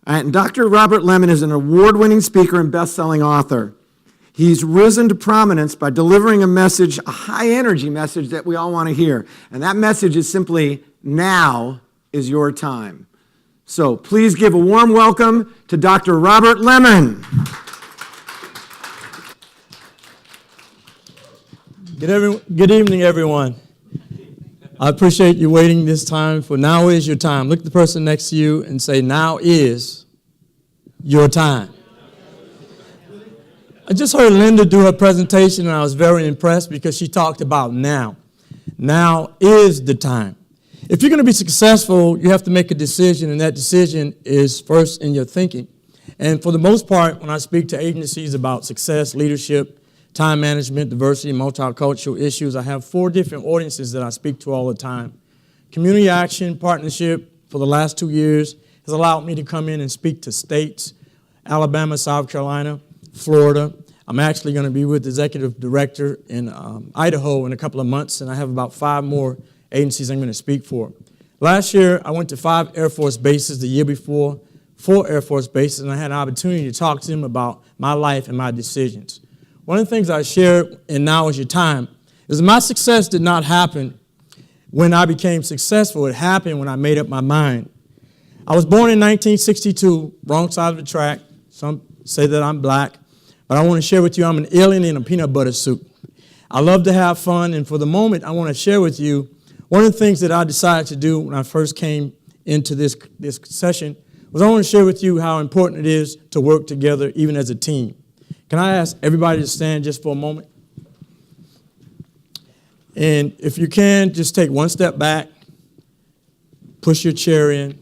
And Dr. Robert Lemon is an award-winning speaker and best-selling author. He's risen to prominence by delivering a message, a high-energy message that we all want to hear. And that message is simply, now is your time. So please give a warm welcome to Dr. Robert Lemon. Good evening, everyone. I appreciate you waiting this time for now is your time. Look at the person next to you and say, now is your time. I just heard Linda do her presentation, and I was very impressed because she talked about now. Now is the time. If you're going to be successful, you have to make a decision, and that decision is first in your thinking. And for the most part, when I speak to agencies about success, leadership, time management, diversity, multicultural issues, I have 4 different audiences that I speak to all the time. Community Action Partnership for the last 2 years has allowed me to come in and speak to states, Alabama, South Carolina, Florida. I'm actually going to be with the executive director in Idaho in a couple of months, and I have about 5 more agencies I'm going to speak for. Last year, I went to 5 Air Force bases. The year before, 4 Air Force bases, and I had an opportunity to talk to them about my life and my decisions. One of the things I shared in Now Is Your Time is my success did not happen when I became successful. It happened when I made up my mind. I was born in 1962, wrong side of the track. Some say that I'm black, but I want to share with you I'm an alien in a peanut butter suit. I love to have fun, and for the moment, I want to share with you one of the things that I decided to do when I first came into this session was I want to share with you how important it is to work together even as a team. Can I ask everybody to stand just for a moment? And if you can, just take one step back, push your chair in.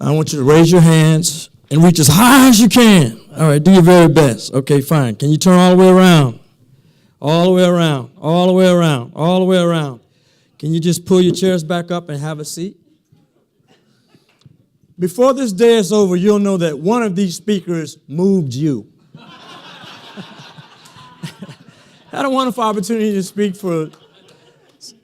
I want you to raise your hands and reach as high as you can. All right, do your very best. Okay, fine. Can you turn all the way around? All the way around, all the way around, all the way around. Can you just pull your chairs back up and have a seat? Before this day is over, you'll know that one of these speakers moved you. Had a wonderful opportunity to speak for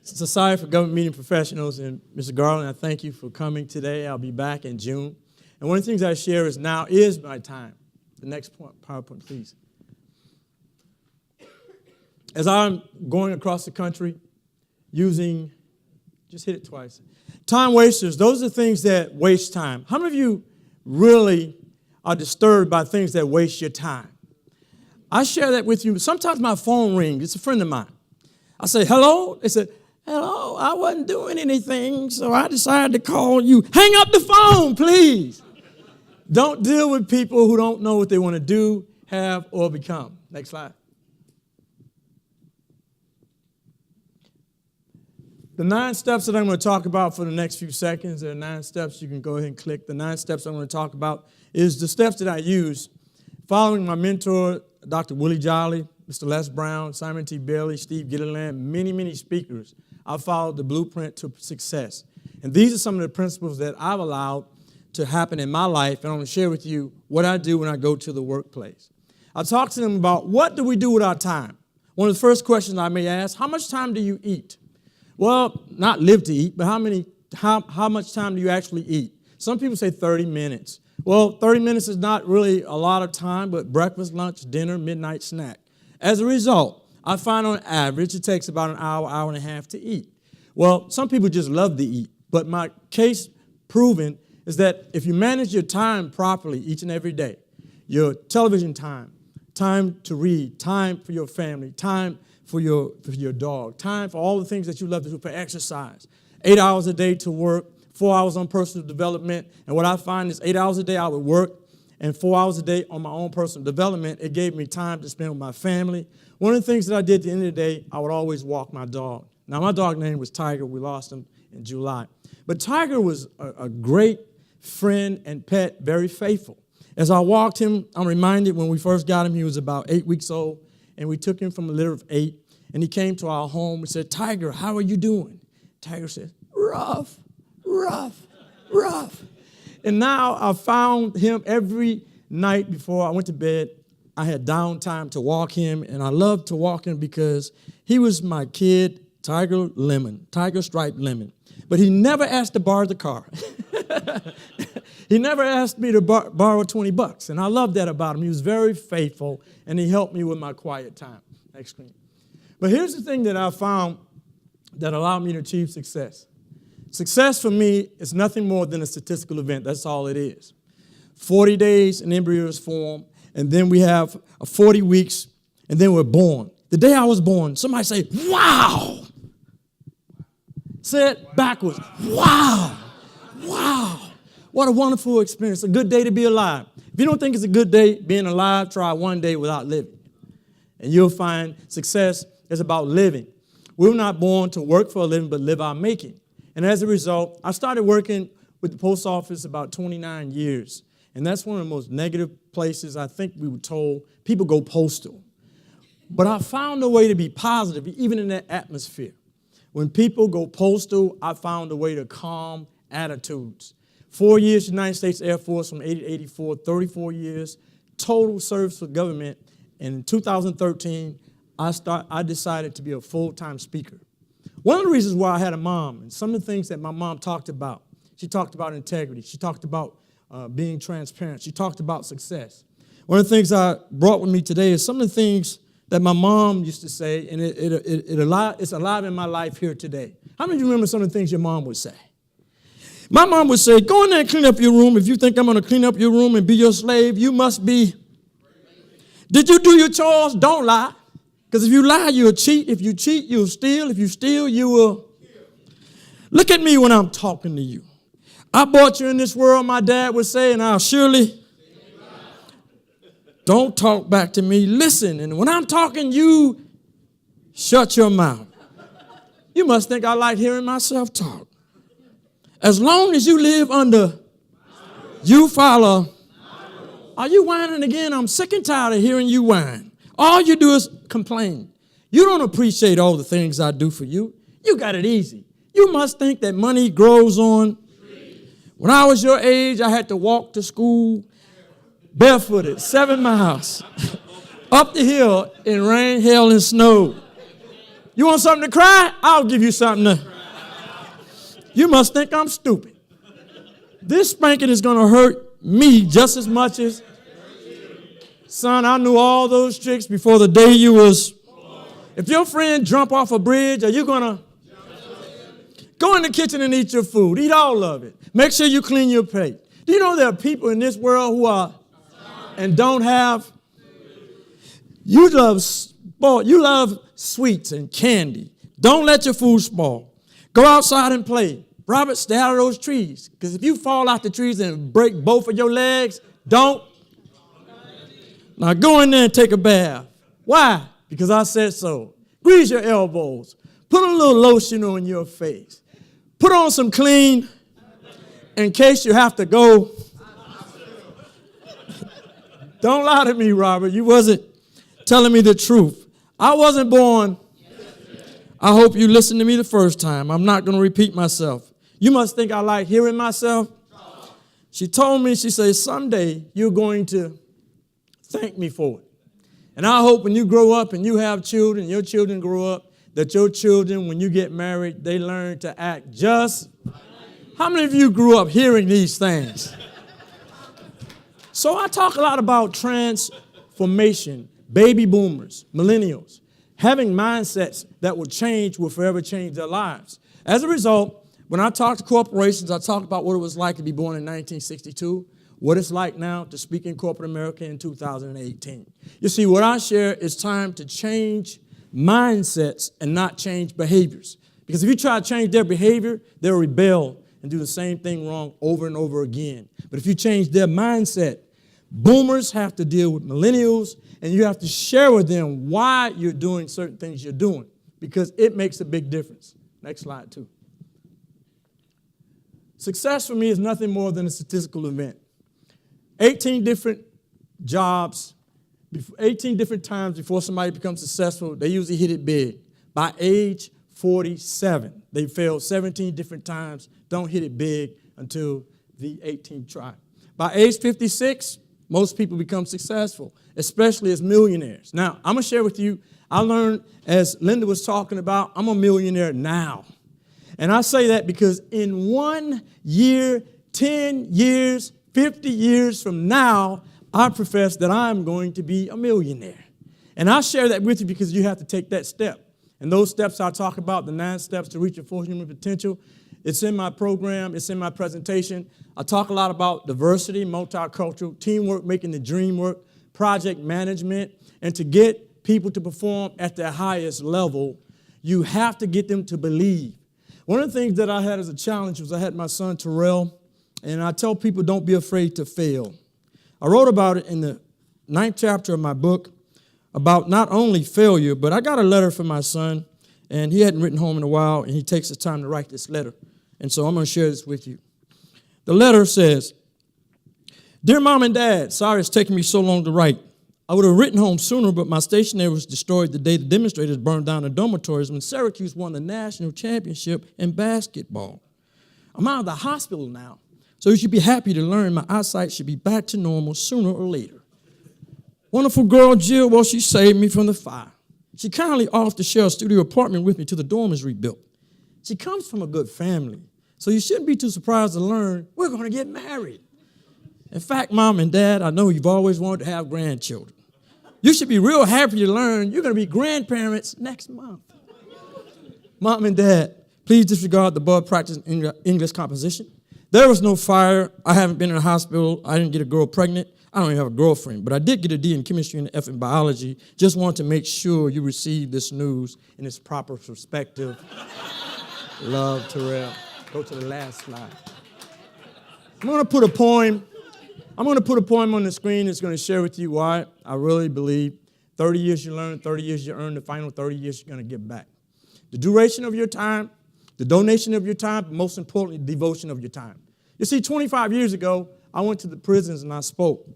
Society for Government Meeting Professionals, and Mr. Garland, I thank you for coming today. I'll be back in June. And one of the things I share is now is my time. The next point, PowerPoint, please. As I'm going across the country using, just hit it twice, time wasters, those are things that waste time. How many of you really are disturbed by things that waste your time? I share that with you. Sometimes my phone rings. It's a friend of mine. I say, hello? They said, hello, I wasn't doing anything, so I decided to call you. Hang up the phone, please. Don't deal with people who don't know what they want to do, have, or become. Next slide. The 9 steps that I'm going to talk about for the next few seconds, there are 9 steps. You can go ahead and click. The 9 steps I'm going to talk about is the steps that I use following my mentor, Dr. Willie Jolly, Mr. Les Brown, Simon T. Bailey, Steve Gilliland, many, many speakers. I followed the blueprint to success. And these are some of the principles that I've allowed to happen in my life, and I want to share with you what I do when I go to the workplace. I talk to them about what do we do with our time. One of the first questions I may ask, how much time do you eat? Well, not live to eat, but how much time do you actually eat? Some people say 30 minutes. Well, 30 minutes is not really a lot of time, but breakfast, lunch, dinner, midnight snack. As a result, I find on average it takes about an hour, hour and a half to eat. Well, some people just love to eat, but my case proven is that if you manage your time properly each and every day, your television time, time to read, time for your family, time for your dog, time for all the things that you love to do, for exercise, 8 hours a day to work, 4 hours on personal development. And what I find is 8 hours a day I would work and 4 hours a day on my own personal development. It gave me time to spend with my family. One of the things that I did at the end of the day, I would always walk my dog. Now, my dog name was Tiger. We lost him in July. But Tiger was a great friend and pet, very faithful. As I walked him, I'm reminded when we first got him, he was about 8 weeks old, and we took him from a litter of 8, and he came to our home and said, Tiger, how are you doing? Tiger said, rough, rough, rough. And now I found him every night before I went to bed. I had downtime to walk him, and I loved to walk him because he was my kid, Tiger Lemon, Tiger Striped Lemon. But he never asked to borrow the car. He never asked me to borrow 20 bucks, and I love that about him. He was very faithful, and he helped me with my quiet time. Next screen. But here's the thing that I found that allowed me to achieve success. Success for me is nothing more than a statistical event. That's all it is. 40 days in embryo's form, and then we have 40 weeks, and then we're born. The day I was born, somebody say, wow. Say it backwards. Wow. Wow. What a wonderful experience. A good day to be alive. If you don't think it's a good day being alive, try one day without living. And you'll find success is about living. We were not born to work for a living, but live our making. And as a result, I started working with the post office about 29 years. And that's one of the most negative places I think we were told people go postal. But I found a way to be positive, even in that atmosphere. When people go postal, I found a way to calm attitudes. 4 years, United States Air Force from 80 to 84, 34 years, total service for government. And in 2013, I decided to be a full-time speaker. One of the reasons why I had a mom, and some of the things that my mom talked about, she talked about integrity. She talked about being transparent. She talked about success. One of the things I brought with me today is some of the things that my mom used to say, and it's alive in my life here today. How many of you remember some of the things your mom would say? My mom would say, go in there and clean up your room. If you think I'm going to clean up your room and be your slave, you must be. Did you do your chores? Don't lie. Because if you lie, you'll cheat. If you cheat, you'll steal. If you steal, you will. Look at me when I'm talking to you. I brought you in this world, my dad would say, and I'll surely. Don't talk back to me. Listen. And when I'm talking, you shut your mouth. You must think I like hearing myself talk. As long as you live under, you follow. Are you whining again? I'm sick and tired of hearing you whine. All you do is complain. You don't appreciate all the things I do for you. You got it easy. You must think that money grows on. When I was your age, I had to walk to school barefooted, 7 miles, up the hill in rain, hail, and snow. You want something to cry? I'll give you something to. You must think I'm stupid. This spanking is going to hurt me just as much as. Son, I knew all those tricks before the day you was. If your friend jump off a bridge, are you going to? Go in the kitchen and eat your food. Eat all of it. Make sure you clean your plate. Do you know there are people in this world who are and don't have? You love sport. You love sweets and candy. Don't let your food spoil. Go outside and play. Robert, stay out of those trees. Because if you fall out the trees and break both of your legs, don't. Now go in there and take a bath. Why? Because I said so. Grease your elbows. Put a little lotion on your face. Put on some clean in case you have to go. Don't lie to me, Robert. You wasn't telling me the truth. I wasn't born. I hope you listened to me the first time. I'm not going to repeat myself. You must think I like hearing myself. She told me, she said, someday you're going to thank me for it. And I hope when you grow up and you have children, your children grow up, that your children, when you get married, they learn to act just. How many of you grew up hearing these things? So I talk a lot about transformation, baby boomers, millennials, having mindsets that will forever change their lives. As a result, when I talk to corporations, I talk about what it was like to be born in 1962, what it's like now to speak in corporate America in 2018. You see, what I share is time to change mindsets and not change behaviors. Because if you try to change their behavior, they'll rebel and do the same thing wrong over and over again. But if you change their mindset, boomers have to deal with millennials, and you have to share with them why you're doing certain things you're doing, because it makes a big difference. Next slide, too. Success for me is nothing more than a statistical event. 18 different jobs, 18 different times before somebody becomes successful, they usually hit it big. By age 47, they failed 17 different times, don't hit it big until the 18th try. By age 56, most people become successful, especially as millionaires. Now, I'm going to share with you, I learned, as Linda was talking about, I'm a millionaire now. And I say that because in 1 year, 10 years, 50 years from now, I profess that I'm going to be a millionaire. And I share that with you because you have to take that step. And those steps I talk about, the 9 steps to reach your full human potential, it's in my program, it's in my presentation. I talk a lot about diversity, multicultural, teamwork, making the dream work, project management, and to get people to perform at their highest level, you have to get them to believe. One of the things that I had as a challenge was I had my son Terrell, and I tell people don't be afraid to fail. I wrote about it in the 9th chapter of my book about not only failure, but I got a letter from my son, and he hadn't written home in a while, and he takes his time to write this letter. And so I'm going to share this with you. The letter says, "Dear Mom and Dad, sorry it's taking me so long to write. I would have written home sooner, but my stationery was destroyed the day the demonstrators burned down the dormitories when Syracuse won the national championship in basketball. I'm out of the hospital now, so you should be happy to learn my eyesight should be back to normal sooner or later. Wonderful girl, Jill, well, she saved me from the fire. She kindly offered to share a studio apartment with me till the dorm is rebuilt. She comes from a good family, so you shouldn't be too surprised to learn we're going to get married. In fact, Mom and Dad, I know you've always wanted to have grandchildren. You should be real happy to learn you're going to be grandparents next month. Mom and Dad, please disregard the above practice in English composition. There was no fire. I haven't been in a hospital. I didn't get a girl pregnant. I don't even have a girlfriend, but I did get a D in chemistry and an F in biology. Just want to make sure you receive this news in its proper perspective. Love, Terrell." Go to the last slide. I'm going to put a poem on the screen that's going to share with you why I really believe 30 years you learn, 30 years you earn, the final 30 years you're going to give back. The duration of your time, the donation of your time, but most importantly, the devotion of your time. You see, 25 years ago, I went to the prisons and I spoke,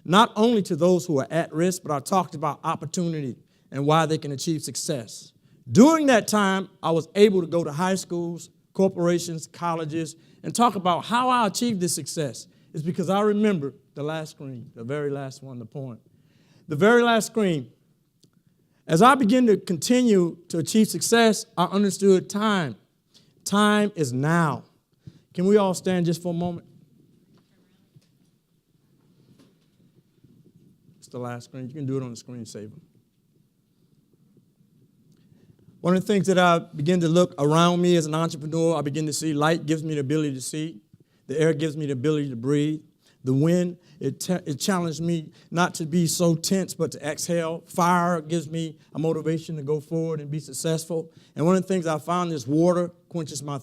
not only to those who are at risk, but I talked about opportunity and why they can achieve success. During that time, I was able to go to high schools, corporations, colleges, and talk about how I achieved this success. It's because I remember the last screen, the very last one, the poem. The very last screen. As I began to continue to achieve success, I understood time. Time is now. Can we all stand just for a moment? It's the last screen. You can do it on the screensaver. One of the things that I begin to look around me as an entrepreneur, I begin to see light gives me the ability to see. The air gives me the ability to breathe. The wind, it challenged me not to be so tense, but to exhale. Fire gives me a motivation to go forward and be successful. And one of the things I found is water quenches my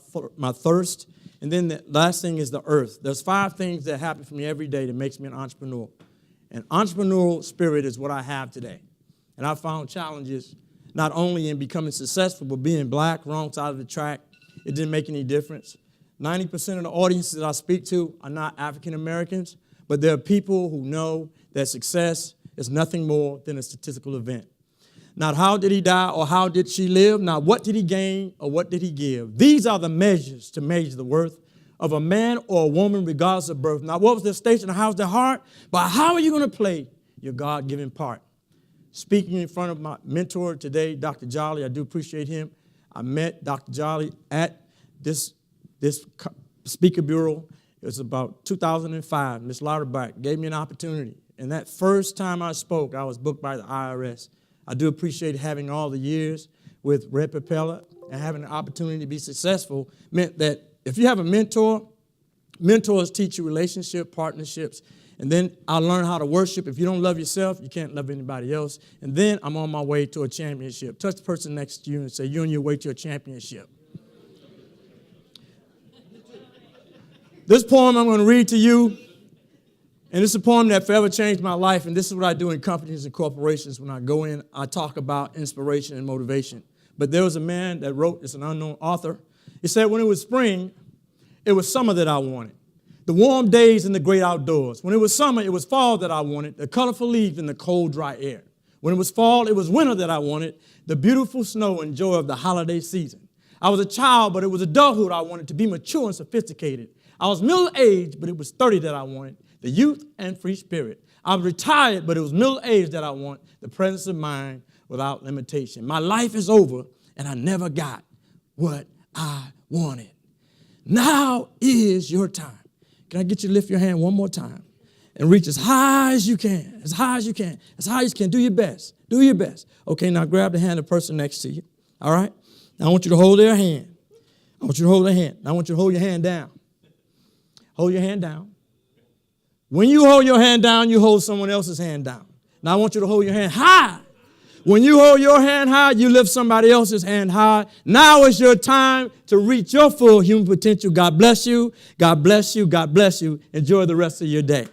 thirst. And then the last thing is the earth. There's 5 things that happen for me every day that makes me an entrepreneur. And entrepreneurial spirit is what I have today. And I found challenges not only in becoming successful, but being black, wrong side of the track. It didn't make any difference. 90% of the audiences that I speak to are not African Americans, but they're people who know that success is nothing more than a statistical event. Not how did he die or how did she live, not what did he gain or what did he give. These are the measures to measure the worth of a man or a woman regardless of birth. Not what was their station or how's their heart, but how are you going to play your God-given part? Speaking in front of my mentor today, Dr. Jolly, I do appreciate him. I met Dr. Jolly at this speaker bureau. It was about 2005. Ms. Lauterbach gave me an opportunity. And that first time I spoke, I was booked by the IRS. I do appreciate having all the years with Red Propeller and having the opportunity to be successful meant that if you have a mentor, mentors teach you relationship, partnerships, and then I learned how to worship. If you don't love yourself, you can't love anybody else. And then I'm on my way to a championship. Touch the person next to you and say, you're on your way to a championship. This poem I'm going to read to you, and it's a poem that forever changed my life, and this is what I do in companies and corporations. When I go in, I talk about inspiration and motivation. But there was a man that wrote, it's an unknown author. He said, when it was spring, it was summer that I wanted. The warm days in the great outdoors. When it was summer, it was fall that I wanted, the colorful leaves and the cold, dry air. When it was fall, it was winter that I wanted, the beautiful snow and joy of the holiday season. I was a child, but it was adulthood I wanted, to be mature and sophisticated. I was middle-aged, but it was 30 that I wanted, the youth and free spirit. I was retired, but it was middle-aged that I want, the presence of mind without limitation. My life is over, and I never got what I wanted. Now is your time. Can I get you to lift your hand one more time and reach as high as you can, as high as you can, as high as you can. Do your best. Do your best. Okay, now grab the hand of the person next to you. All right? Now I want you to hold their hand. I want you to hold their hand. Now I want you to hold your hand down. Hold your hand down. When you hold your hand down, you hold someone else's hand down. Now I want you to hold your hand high. When you hold your hand high, you lift somebody else's hand high. Now is your time to reach your full human potential. God bless you. God bless you. God bless you. Enjoy the rest of your day.